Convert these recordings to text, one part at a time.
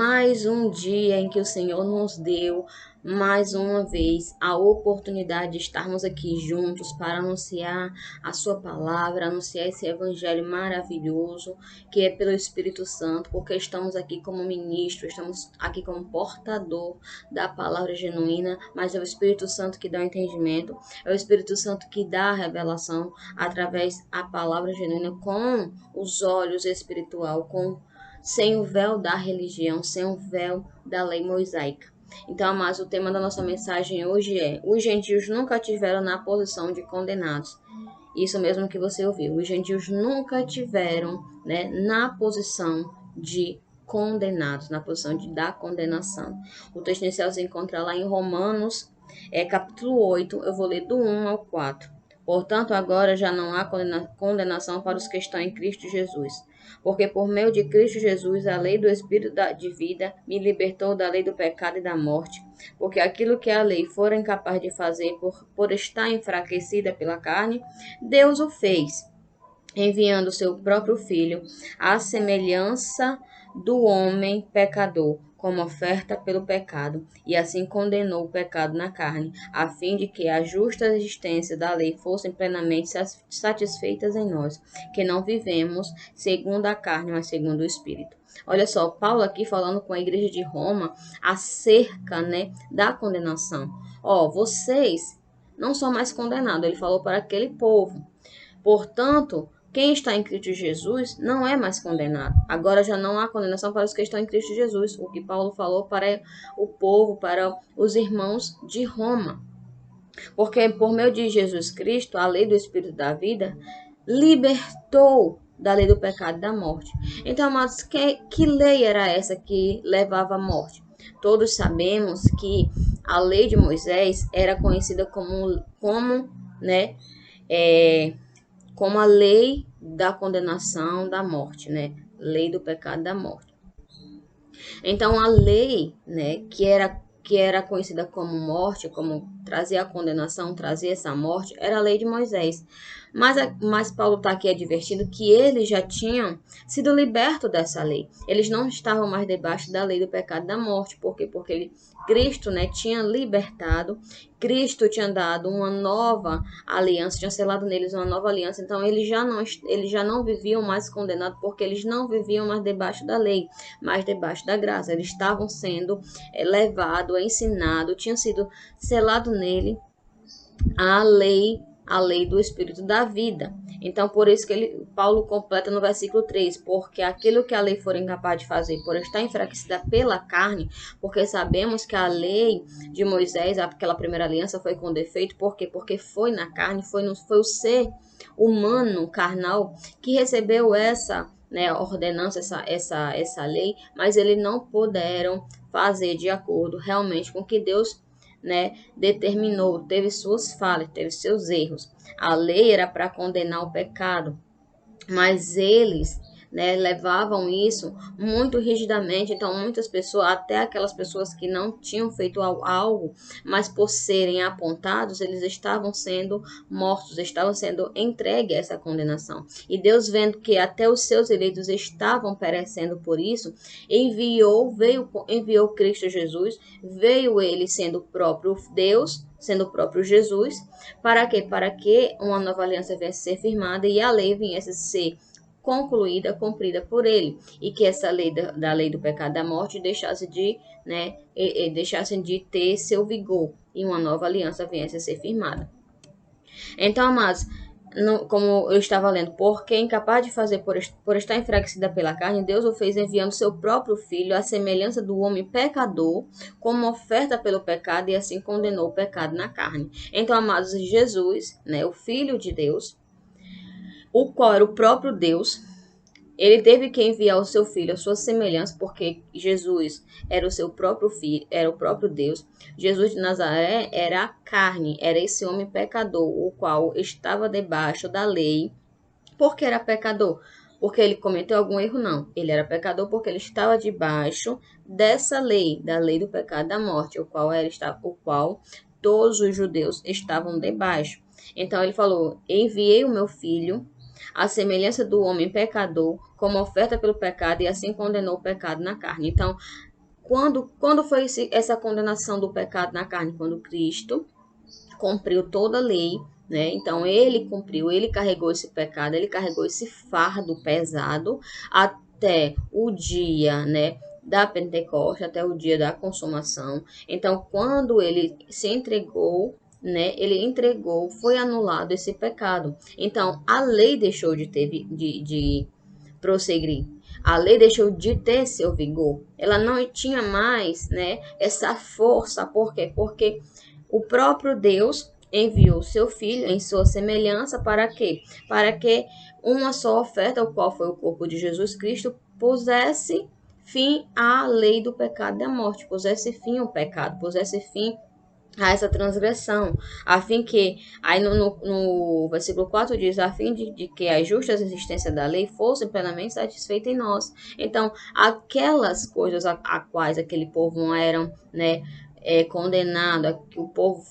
mais um dia em que o Senhor nos deu, mais uma vez, a oportunidade de estarmos aqui juntos para anunciar a sua palavra, anunciar esse evangelho maravilhoso que é pelo Espírito Santo, porque estamos aqui como ministro, estamos aqui como portador da palavra genuína, mas é o Espírito Santo que dá o entendimento, é o Espírito Santo que dá a revelação através da palavra genuína com os olhos espiritual, sem o véu da religião, sem o véu da lei mosaica. Então, amados, o tema da nossa mensagem hoje é: os gentios nunca tiveram na posição de condenados. Isso mesmo que você ouviu. Os gentios nunca tiveram, né, na posição de condenados, na posição da condenação. O texto inicial se encontra lá em Romanos, capítulo 8, eu vou ler do 1 ao 4. Portanto, agora já não há condenação para os que estão em Cristo Jesus. Porque por meio de Cristo Jesus, a lei do Espírito de vida me libertou da lei do pecado e da morte. Porque aquilo que a lei fora incapaz de fazer por estar enfraquecida pela carne, Deus o fez, enviando seu próprio Filho, à semelhança do homem pecador, como oferta pelo pecado, e assim condenou o pecado na carne, a fim de que a justa existência da lei fossem plenamente satisfeitas em nós, que não vivemos segundo a carne, mas segundo o Espírito. Olha só, Paulo aqui falando com a igreja de Roma acerca, né, da condenação. Vocês não são mais condenados, ele falou para aquele povo. Portanto, quem está em Cristo Jesus não é mais condenado. Agora já não há condenação para os que estão em Cristo Jesus. O que Paulo falou para o povo, para os irmãos de Roma. Porque por meio de Jesus Cristo, a lei do Espírito da vida libertou da lei do pecado e da morte. Então, amados, que lei era essa que levava à morte? Todos sabemos que a lei de Moisés era conhecida como a lei da condenação da morte, né? Lei do pecado e da morte. Então, a lei, né, que era conhecida como morte, como trazia a condenação, trazia essa morte, era a lei de Moisés. Mas Paulo está aqui advertindo que eles já tinham sido libertos dessa lei. Eles não estavam mais debaixo da lei do pecado e da morte. Por quê? Porque Cristo, né, tinha libertado, Cristo tinha dado uma nova aliança, tinha selado neles uma nova aliança. Então, eles já não viviam mais condenados, porque eles não viviam mais debaixo da lei, mas debaixo da graça. Eles estavam sendo levados, ensinados, tinha sido selado nele a lei do Espírito da vida. Então, por isso que Paulo completa no versículo 3, porque aquilo que a lei for incapaz de fazer, por estar enfraquecida pela carne, porque sabemos que a lei de Moisés, aquela primeira aliança, foi com defeito, por quê? Porque foi na carne, foi o ser humano, carnal, que recebeu essa, né, ordenança, essa lei, mas eles não puderam fazer de acordo realmente com o que Deus, né, determinou, teve suas falhas, teve seus erros. A lei era para condenar o pecado, mas eles, né, levavam isso muito rigidamente. Então, muitas pessoas, até aquelas pessoas que não tinham feito algo, mas por serem apontados, eles estavam sendo mortos, estavam sendo entregues a essa condenação. E Deus, vendo que até os seus eleitos estavam perecendo por isso, enviou Cristo Jesus, veio ele sendo o próprio Deus, sendo o próprio Jesus, para quê? Para que uma nova aliança viesse a ser firmada e a lei viesse a ser concluída, cumprida por ele, e que essa lei da lei do pecado e da morte deixasse de ter seu vigor e uma nova aliança viesse a ser firmada. Então, amados, como eu estava lendo, porque incapaz de fazer por estar enfraquecida pela carne, Deus o fez enviando seu próprio Filho, à semelhança do homem pecador, como oferta pelo pecado, e assim condenou o pecado na carne. Então, amados, Jesus, né, o Filho de Deus, o qual era o próprio Deus, ele teve que enviar o seu filho à sua semelhança, porque Jesus era o seu próprio filho, era o próprio Deus. Jesus de Nazaré era a carne, era esse homem pecador, o qual estava debaixo da lei. Por que era pecador? Porque ele cometeu algum erro? Não. Ele era pecador porque ele estava debaixo dessa lei, da lei do pecado e da morte, o qual todos os judeus estavam debaixo. Então ele falou: enviei o meu filho à semelhança do homem pecador, como oferta pelo pecado, e assim condenou o pecado na carne. Então, Quando foi essa condenação do pecado na carne? Quando Cristo cumpriu toda a lei, né? Então ele cumpriu, ele carregou esse pecado, ele carregou esse fardo pesado até o dia, né, da Pentecoste, até o dia da consumação. Então, quando ele se entregou, né, ele entregou, foi anulado esse pecado. Então, a lei deixou de prosseguir. A lei deixou de ter seu vigor. Ela não tinha mais, né, essa força. Por quê? Porque o próprio Deus enviou seu filho em sua semelhança para quê? Para que uma só oferta, o qual foi o corpo de Jesus Cristo, pusesse fim à lei do pecado e da morte, pusesse fim ao pecado, pusesse fim a essa transgressão, a fim que, aí no versículo 4 diz, a fim de que a justa existência da lei fosse plenamente satisfeita em nós. Então, aquelas coisas a quais aquele povo eram, né, condenado, que o povo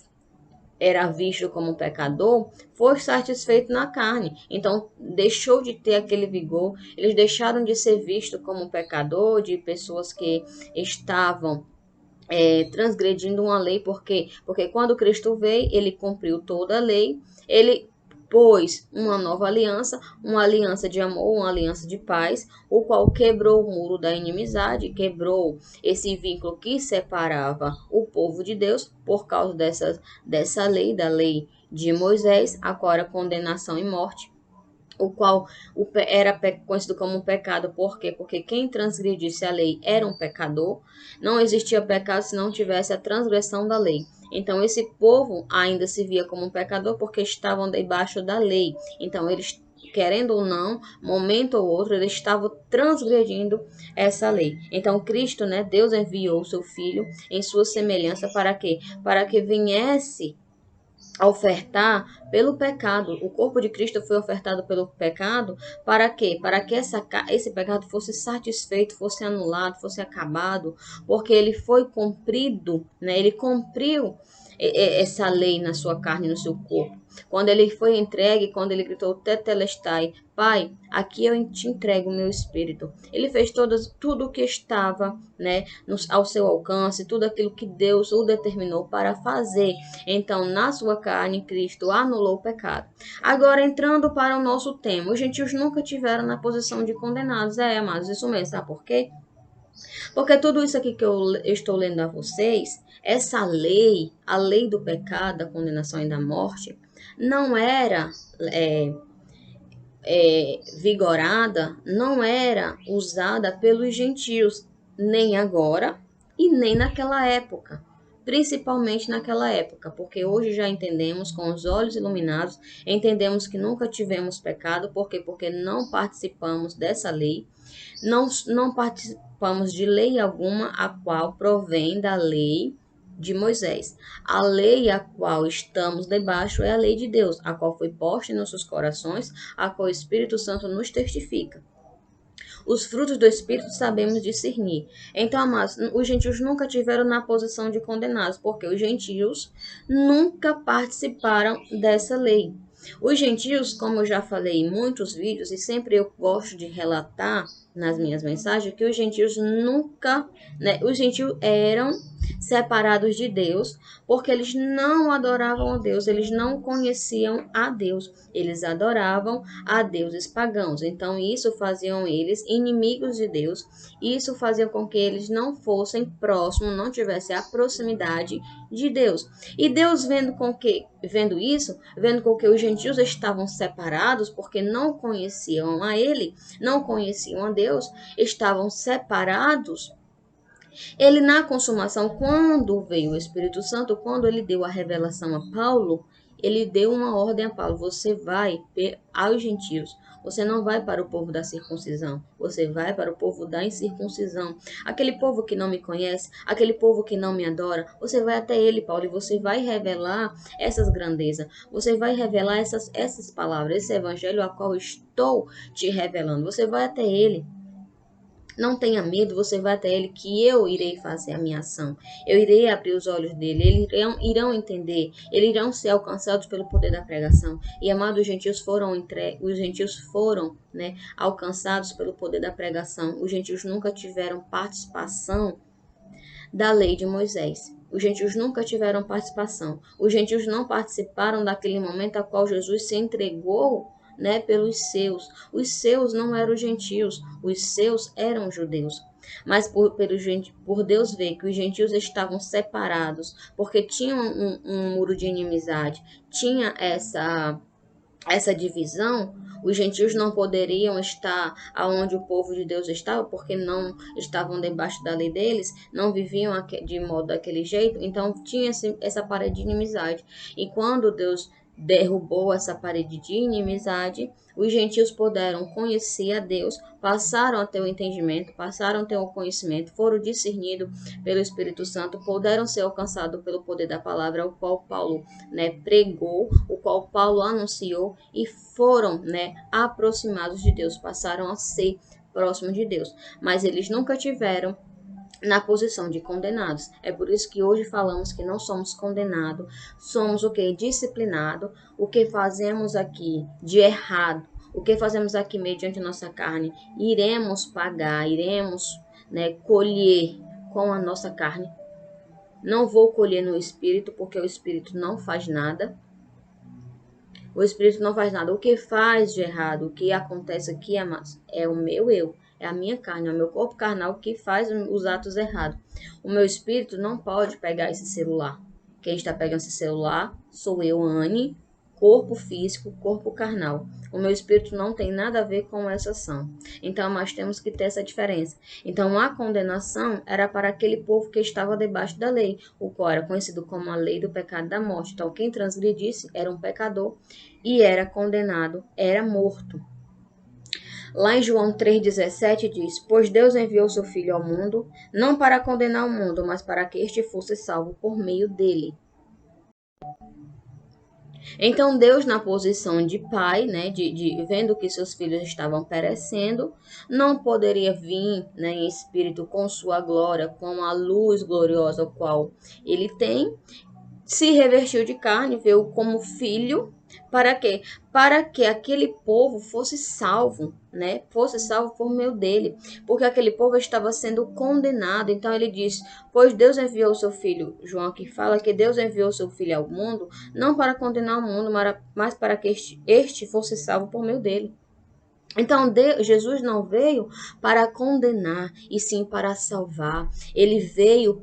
era visto como pecador, foi satisfeito na carne. Então, deixou de ter aquele vigor, eles deixaram de ser vistos como pecador, de pessoas que estavam transgredindo uma lei, porque quando Cristo veio, ele cumpriu toda a lei, ele pôs uma nova aliança, uma aliança de amor, uma aliança de paz, o qual quebrou o muro da inimizade, quebrou esse vínculo que separava o povo de Deus por causa dessa lei, da lei de Moisés, agora condenação e morte, o qual era conhecido como um pecado. Por quê? Porque quem transgredisse a lei era um pecador. Não existia pecado se não tivesse a transgressão da lei. Então, esse povo ainda se via como um pecador porque estavam debaixo da lei. Então, eles, querendo ou não, momento ou outro, eles estavam transgredindo essa lei. Então, Cristo, né, Deus enviou o seu Filho em sua semelhança para quê? Para que viesse a ofertar pelo pecado. O corpo de Cristo foi ofertado pelo pecado para quê? Para que esse pecado fosse satisfeito, fosse anulado, fosse acabado, porque ele foi cumprido, né? Ele cumpriu essa lei na sua carne, no seu corpo. Quando ele foi entregue, quando ele gritou Tetelestai, Pai, aqui eu te entrego o meu espírito. Ele fez tudo o que estava, né, ao seu alcance, tudo aquilo que Deus o determinou para fazer. Então, na sua carne, Cristo anulou o pecado. Agora, entrando para o nosso tema, os gentios nunca tiveram na posição de condenados. Amados, isso mesmo, sabe por quê? Porque tudo isso aqui que eu estou lendo a vocês, essa lei, a lei do pecado, da condenação e da morte, não era vigorada, não era usada pelos gentios, nem agora e nem naquela época. Principalmente naquela época, porque hoje já entendemos com os olhos iluminados, entendemos que nunca tivemos pecado, por quê? Porque não participamos dessa lei, não participamos de lei alguma, a qual provém da lei de Moisés. A lei a qual estamos debaixo é a lei de Deus, a qual foi posta em nossos corações, a qual o Espírito Santo nos testifica. Os frutos do Espírito sabemos discernir. Então, amados, os gentios nunca tiveram na posição de condenados, porque os gentios nunca participaram dessa lei. Os gentios, como eu já falei em muitos vídeos, e sempre eu gosto de relatar nas minhas mensagens, que os gentios nunca, né, os gentios eram separados de Deus, porque eles não adoravam a Deus, eles não conheciam a Deus, eles adoravam a deuses pagãos. Então, isso faziam eles inimigos de Deus, isso fazia com que eles não fossem próximos, não tivessem a proximidade de Deus. E Deus vendo isso, vendo com que os gentios estavam separados, porque não conheciam a Ele, não conheciam a Deus, estavam separados. Ele, na consumação, quando veio o Espírito Santo, quando ele deu a revelação a Paulo, ele deu uma ordem a Paulo: você vai aos gentios, você não vai para o povo da circuncisão, você vai para o povo da incircuncisão. Aquele povo que não me conhece, aquele povo que não me adora, você vai até ele, Paulo, e você vai revelar essas grandezas, você vai revelar essas palavras, esse evangelho a qual estou te revelando. Você vai até ele. Não tenha medo, você vai até ele, que eu irei fazer a minha ação. Eu irei abrir os olhos dele, eles irão entender, eles irão ser alcançados pelo poder da pregação. E, amados, os gentios foram, né, alcançados pelo poder da pregação. Os gentios nunca tiveram participação da lei de Moisés. Os gentios nunca tiveram participação. Os gentios não participaram daquele momento a qual Jesus se entregou, né, pelos seus. Os seus não eram gentios, os seus eram judeus. Mas por Deus ver que os gentios estavam separados, porque tinham um muro de inimizade, tinha essa divisão, os gentios não poderiam estar aonde o povo de Deus estava, porque não estavam debaixo da lei deles, não viviam de modo daquele jeito, então tinha essa parede de inimizade. E quando Deus derrubou essa parede de inimizade, os gentios puderam conhecer a Deus, passaram a ter o entendimento, passaram a ter o conhecimento, foram discernidos pelo Espírito Santo, puderam ser alcançados pelo poder da palavra, o qual Paulo, né, pregou, o qual Paulo anunciou, e foram, né, aproximados de Deus, passaram a ser próximos de Deus. Mas eles nunca tiveram na posição de condenados. É por isso que hoje falamos que não somos condenados, somos o que? Disciplinado. O que fazemos aqui de errado, o que fazemos aqui mediante nossa carne, iremos pagar, iremos, né, colher com a nossa carne. Não vou colher no Espírito, porque o Espírito não faz nada. O Espírito não faz nada. O que faz de errado, o que acontece aqui, amados, é o meu eu. É a minha carne, é o meu corpo carnal que faz os atos errados. O meu espírito não pode pegar esse celular. Quem está pegando esse celular sou eu, Anne, corpo físico, corpo carnal. O meu espírito não tem nada a ver com essa ação. Então, nós temos que ter essa diferença. Então, a condenação era para aquele povo que estava debaixo da lei, o qual era conhecido como a lei do pecado da morte. Então, quem transgredisse era um pecador e era condenado, era morto. Lá em João 3,17 diz: Pois Deus enviou seu Filho ao mundo, não para condenar o mundo, mas para que este fosse salvo por meio dele. Então Deus, na posição de pai, né, vendo que seus filhos estavam perecendo, não poderia vir, né, em espírito com sua glória, com a luz gloriosa o qual ele tem, se revestiu de carne, veio como filho, para quê? Para que aquele povo fosse salvo, né? Fosse salvo por meio dele, porque aquele povo estava sendo condenado. Então ele diz: Pois Deus enviou o seu filho, João aqui fala que Deus enviou o seu filho ao mundo, não para condenar o mundo, mas para que este fosse salvo por meio dele. Então, Jesus não veio para condenar, e sim para salvar. Ele veio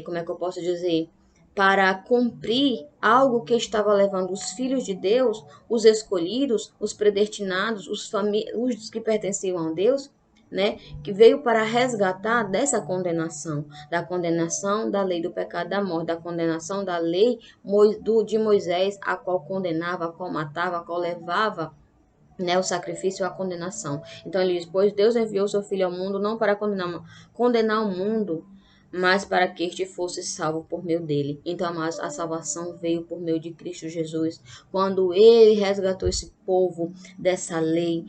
como é que eu posso dizer? Para cumprir algo que estava levando os filhos de Deus, os escolhidos, os predestinados, os que pertenciam a Deus, né? Que veio para resgatar dessa condenação, da condenação da lei do pecado da morte, da condenação da lei de Moisés, a qual condenava, a qual matava, a qual levava, né, o sacrifício e a condenação. Então ele diz: Pois Deus enviou seu Filho ao mundo não para condenar o mundo, mas para que este fosse salvo por meio dele. Então, mas a salvação veio por meio de Cristo Jesus, quando ele resgatou esse povo dessa lei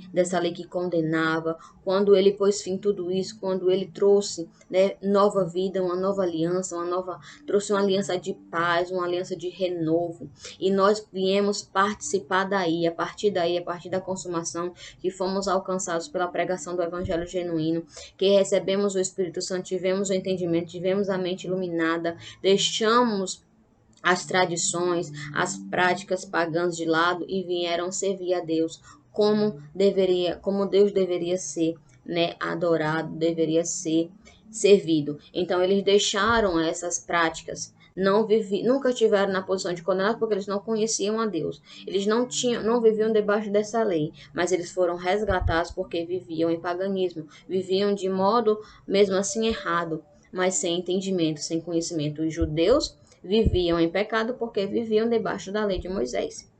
que condenava, quando ele pôs fim a tudo isso, quando ele trouxe, né, nova vida, uma nova aliança, trouxe uma aliança de paz, uma aliança de renovo, e nós viemos participar daí, a partir da consumação, que fomos alcançados pela pregação do Evangelho genuíno, que recebemos o Espírito Santo, tivemos o entendimento, tivemos a mente iluminada, deixamos as tradições, as práticas pagãs de lado e vieram servir a Deus como Deus deveria ser, né, adorado, deveria ser servido. Então eles deixaram essas práticas, nunca estiveram na posição de condenados porque eles não conheciam a Deus. Eles não viviam debaixo dessa lei, mas eles foram resgatados porque viviam em paganismo, viviam de modo mesmo assim errado, mas sem entendimento, sem conhecimento. Os judeus viviam em pecado porque viviam debaixo da lei de Moisés.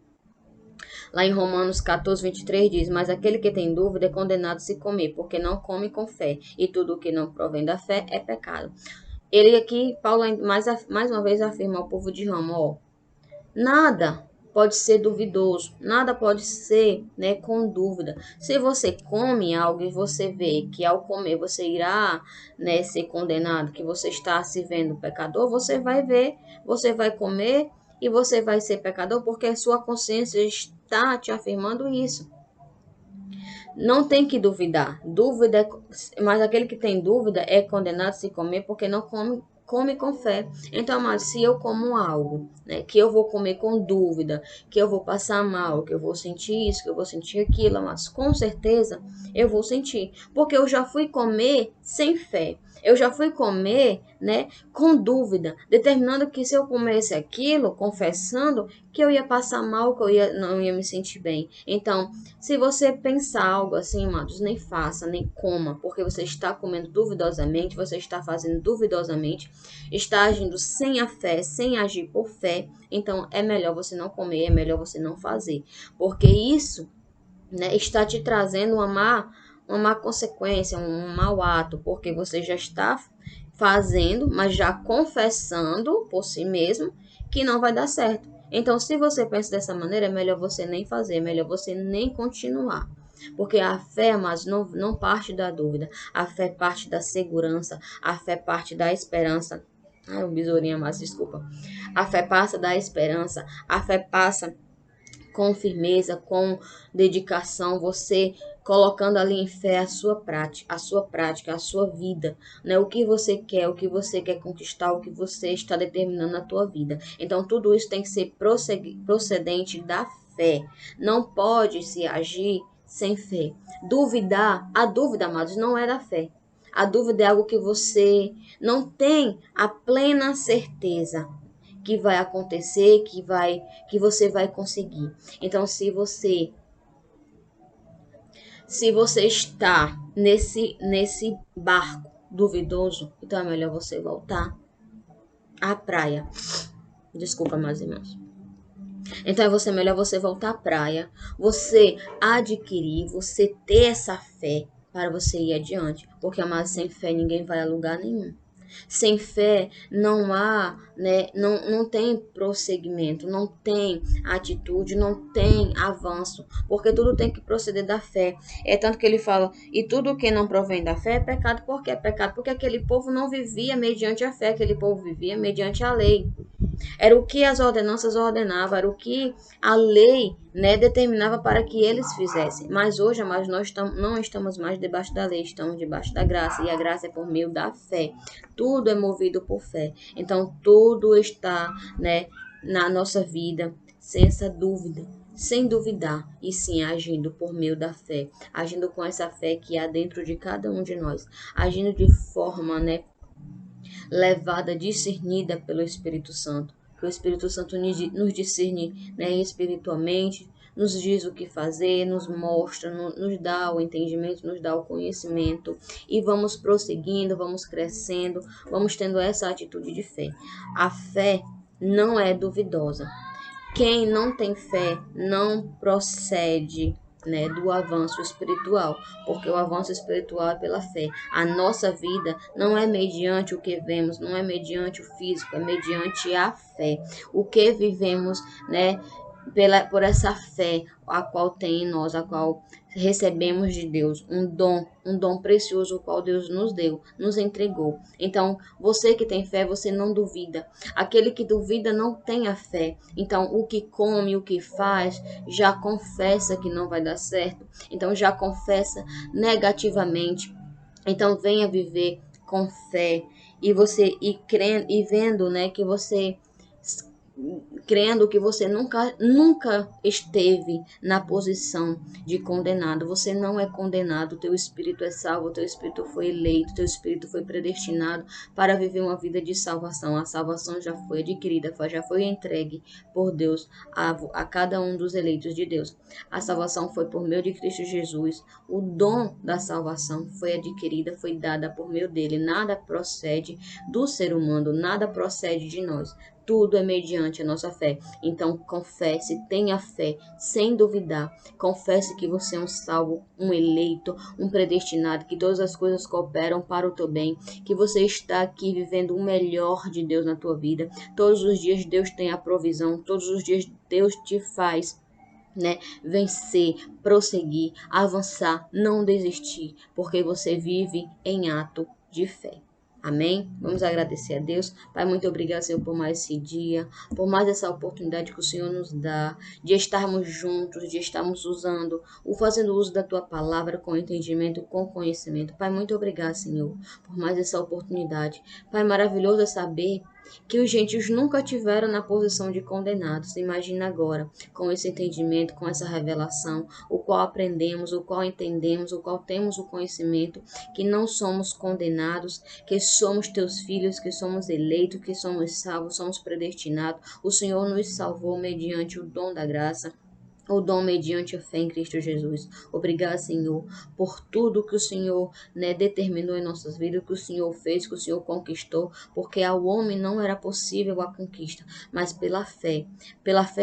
Lá em Romanos 14, 23 diz: Mas aquele que tem dúvida é condenado a se comer, porque não come com fé, e tudo o que não provém da fé é pecado. Ele aqui, Paulo, mais uma vez afirma ao povo de Roma: ó, nada pode ser duvidoso, nada pode ser, né, com dúvida. Se você come algo e você vê que ao comer você irá, né, ser condenado, que você está se vendo pecador, você vai ver, você vai comer e você vai ser pecador porque a sua consciência está te afirmando isso. Não tem que duvidar. Dúvida, mas aquele que tem dúvida é condenado a se comer porque não come com fé. Então, mas se eu como algo, né, que eu vou comer com dúvida, que eu vou passar mal, que eu vou sentir isso, que eu vou sentir aquilo, mas com certeza eu vou sentir, porque eu já fui comer sem fé. Eu já fui comer, né, com dúvida, determinando que se eu comesse aquilo, confessando que eu ia passar mal, que não ia me sentir bem. Então, se você pensar algo assim, amados, nem faça, nem coma, porque você está comendo duvidosamente, você está fazendo duvidosamente, está agindo sem a fé, sem agir por fé. Então, é melhor você não comer, é melhor você não fazer, porque isso, né, está te trazendo uma má consequência, um mau ato, porque você já está fazendo, mas já confessando por si mesmo que não vai dar certo. Então, se você pensa dessa maneira, é melhor você nem fazer, é melhor você nem continuar. Porque a fé, mas não parte da dúvida, a fé parte da segurança, a fé parte da esperança. Ai, o besourinho, mas desculpa. A fé passa da esperança, a fé passa com firmeza, com dedicação, você colocando ali em fé a sua vida, né? O que você quer conquistar, o que você está determinando na tua vida. Então, tudo isso tem que ser procedente da fé. Não pode se agir sem fé. Duvidar, a dúvida, amados, não é da fé. A dúvida é algo que você não tem a plena certeza que vai acontecer, que você vai conseguir. Então, se você está nesse barco duvidoso, então é melhor você voltar à praia. Desculpa, meus irmãos. Então melhor você voltar à praia, você adquirir, você ter essa fé para você ir adiante, porque mas sem fé ninguém vai a lugar nenhum. Sem fé não há, né, não tem prosseguimento, não tem atitude, não tem avanço, porque tudo tem que proceder da fé. É tanto que ele fala, e tudo que não provém da fé é pecado. Por que é pecado? Porque aquele povo não vivia mediante a fé, aquele povo vivia mediante a lei. Era o que as ordenanças ordenavam, era o que a lei, né, determinava para que eles fizessem. Mas hoje, amados, nós não estamos mais debaixo da lei, estamos debaixo da graça. E a graça é por meio da fé. Tudo é movido por fé. Então, tudo está, né, na nossa vida, sem essa dúvida. Sem duvidar, e sim agindo por meio da fé, agindo com essa fé que há dentro de cada um de nós, agindo de forma, né, levada, discernida pelo Espírito Santo. Que o Espírito Santo nos discerne, né, espiritualmente, nos diz o que fazer, nos mostra, nos dá o entendimento, nos dá o conhecimento e vamos prosseguindo, vamos crescendo, vamos tendo essa atitude de fé. A fé não é duvidosa. Quem não tem fé não procede, né, do avanço espiritual, porque o avanço espiritual é pela fé. A nossa vida não é mediante o que vemos, não é mediante o físico, é mediante a fé. O que vivemos, né, por essa fé a qual tem em nós, a qual recebemos de Deus, um dom precioso o qual Deus nos deu, nos entregou. Então, você que tem fé, você não duvida. Aquele que duvida não tem a fé. Então, o que come, o que faz, já confessa que não vai dar certo. Então, já confessa negativamente. Então, venha viver com fé e crendo e vendo, né, que você crendo que você nunca esteve na posição de condenado. Você não é condenado, teu espírito é salvo, teu espírito foi eleito, teu espírito foi predestinado para viver uma vida de salvação. A salvação já foi adquirida, já foi entregue por Deus a cada um dos eleitos de Deus. A salvação foi por meio de Cristo Jesus. O dom da salvação foi adquirida, foi dada por meio dele. Nada procede do ser humano, nada procede de nós. Tudo é mediante a nossa fé. Então, confesse, tenha fé, sem duvidar. Confesse que você é um salvo, um eleito, um predestinado, que todas as coisas cooperam para o teu bem, que você está aqui vivendo o melhor de Deus na tua vida. Todos os dias Deus tem a provisão, todos os dias Deus te faz, né, vencer, prosseguir, avançar, não desistir, porque você vive em ato de fé. Amém? Vamos agradecer a Deus. Pai, muito obrigado, Senhor, por mais esse dia, por mais essa oportunidade que o Senhor nos dá de estarmos juntos, de estarmos fazendo uso da tua palavra com entendimento, com conhecimento. Pai, muito obrigado, Senhor, por mais essa oportunidade. Pai, maravilhoso é saber que os gentios nunca tiveram na posição de condenados. Imagina agora, com esse entendimento, com essa revelação, o qual aprendemos, o qual entendemos, o qual temos o conhecimento, que não somos condenados, que somos teus filhos, que somos eleitos, que somos salvos, somos predestinados. O Senhor nos salvou mediante o dom da graça, o dom mediante a fé em Cristo Jesus. Obrigado, Senhor, por tudo que o Senhor, determinou em nossas vidas, que o Senhor fez, que o Senhor conquistou, porque ao homem não era possível a conquista, mas pela fé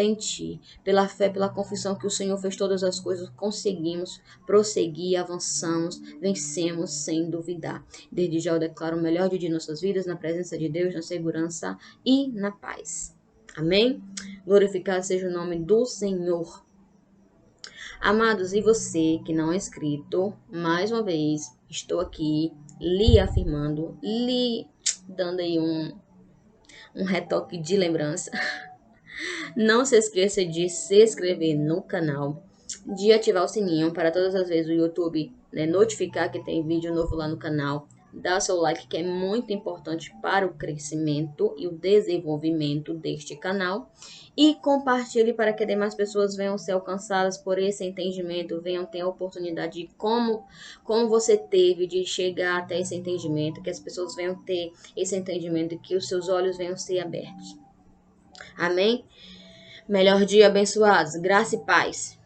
em Ti, pela fé, pela confissão que o Senhor fez todas as coisas, conseguimos prosseguir, avançamos, vencemos sem duvidar. Desde já eu declaro o melhor dia de nossas vidas, na presença de Deus, na segurança e na paz. Amém? Glorificado seja o nome do Senhor. Amados, e você que não é inscrito, mais uma vez, estou aqui lhe afirmando, lhe dando aí um retoque de lembrança. Não se esqueça de se inscrever no canal, de ativar o sininho para todas as vezes o YouTube notificar que tem vídeo novo lá no canal. Dá seu like, que é muito importante para o crescimento e o desenvolvimento deste canal. E compartilhe para que demais pessoas venham ser alcançadas por esse entendimento, venham ter a oportunidade de como você teve de chegar até esse entendimento, que as pessoas venham ter esse entendimento, que os seus olhos venham ser abertos. Amém? Melhor dia, abençoados. Graça e paz.